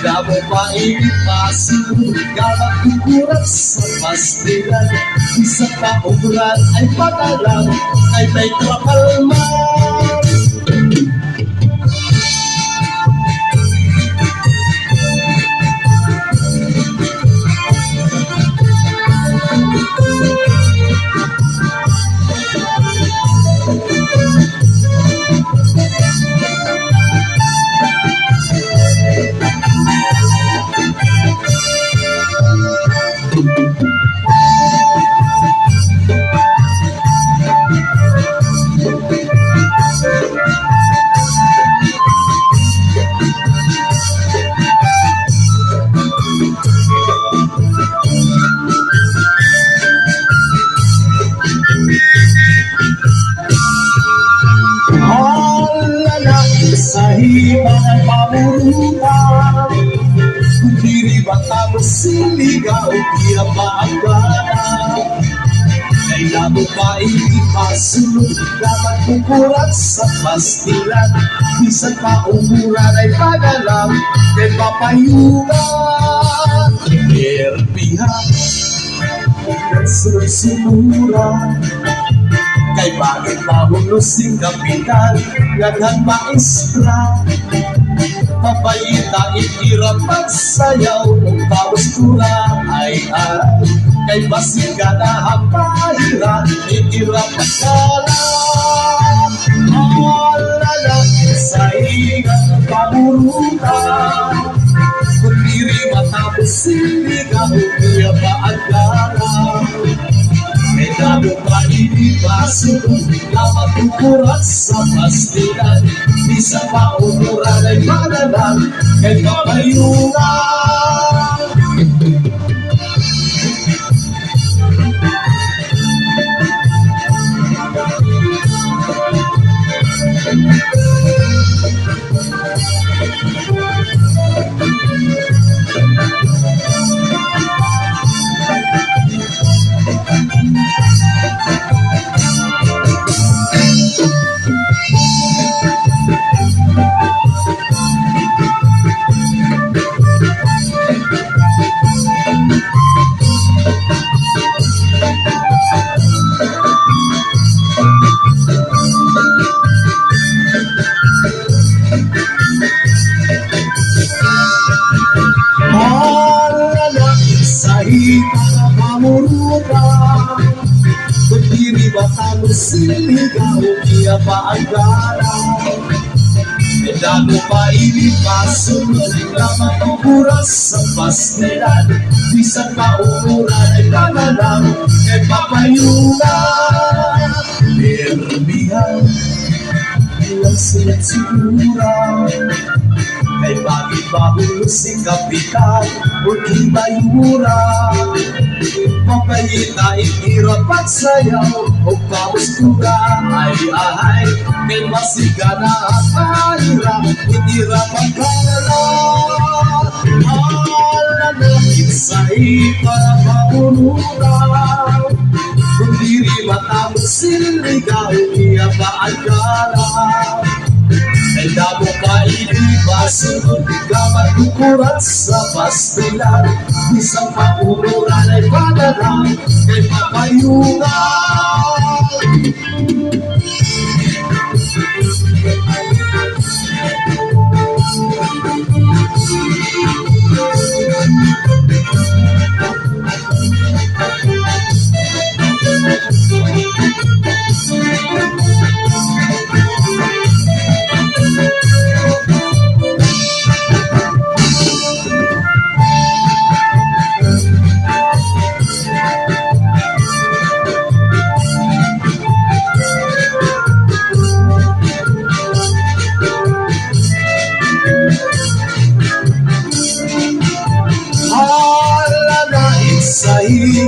damo mainipasin, gawat kukurat sa pastilan. Isa pa umulan ay padalang, ay may kakalman. Sa hibang pamurutan, kung diri bata mo siligaw, di na maagana. Kaya mo pa ipasulog, dapat kukurat sa pastilan. Bisan pa umuran ay pagalang, kay papayugan. Erpihan, at sunod-sunuran, kay bakit mahulos si kapitan, gaghan maestra. Papayita ikirap magsayaw, kung paustura ay kay basiga na hapahira, ikirap magkala. Alala sa igang pamurutan, kung diri matapos siligaw, kaya paagala. May damo pa inipasulog, dapat kukurat sa pastilan. Bisa pa umuran ay madalang, kay papayungan. Sa pamurutan, kung diri bata mo siligaw, kaya paagala. May damo pa inipasulog, dapat kukurat sa pastilan. Bisan pa umuran ay padalang, kay papayungan. Ermihan, ilang sinatsigura, kay bakit mahulos si kapitan, o di bayura. Papayita ikirap at sayaw, o paustura ay kay masiga na akahira, ikirap at kalala. Alalakit sa ipang pamunutan, kung diri matapos siligaw, iya paagala. Ay damo pa inipasulog, dapat kukurat sa pastilan. Isang pa umuran ay padalang, kay papayungan.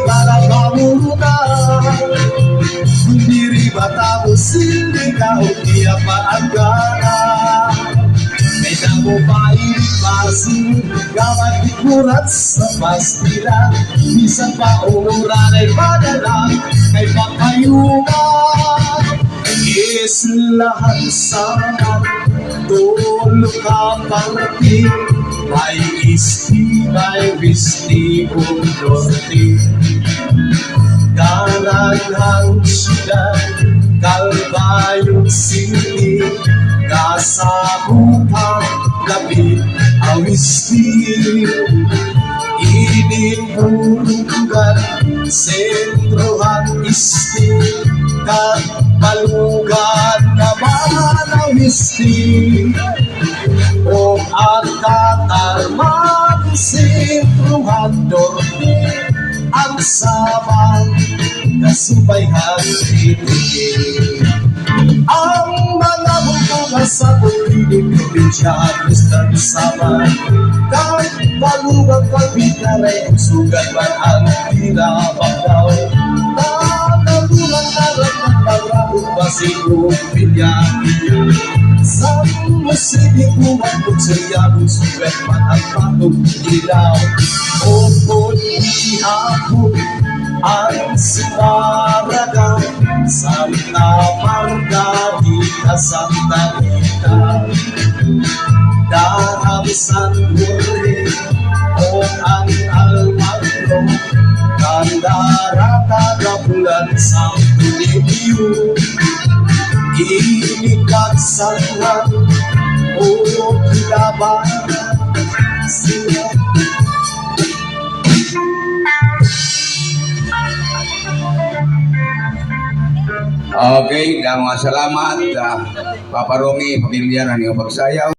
Para pamurutan, kung diri bata mo siligaw, kaya paagala. May damo pa inipasin, gawat ikurat sa pastilan. Bisan pa umuran ay padalang, kay papayungan. Islahan sa tulog ka pangting, may isti, may vestibong norte. Ganaghang siyudad, Calbayog City, kasabupang lapit awisti. Inipulugan, sentrohan isti, Katbalugan naman awisti. O ang katarman, sentrohan dorte, ang sabang kasubayhan titigil. Ang mga bunga sa pagkilig probinsya, Mr. Saman, Katbalugan Kalbitaray, sugat man ang tinabakaw. Nanalunan naran ng pagrabong basikong pinyakin. Sa musibig buwan kung sayabong sugat man ang patong ilaw. Upod ihapon ang sinaraga, Santa Margarita, Santa Rita, Darab San Jorge, o ang Almagro, Candarata, Gapulan, Santo Niño, Inikagsangan, o Kilaban, sila. Okay, salamat Papa Romy, pamilya ng iyong pagsayaw.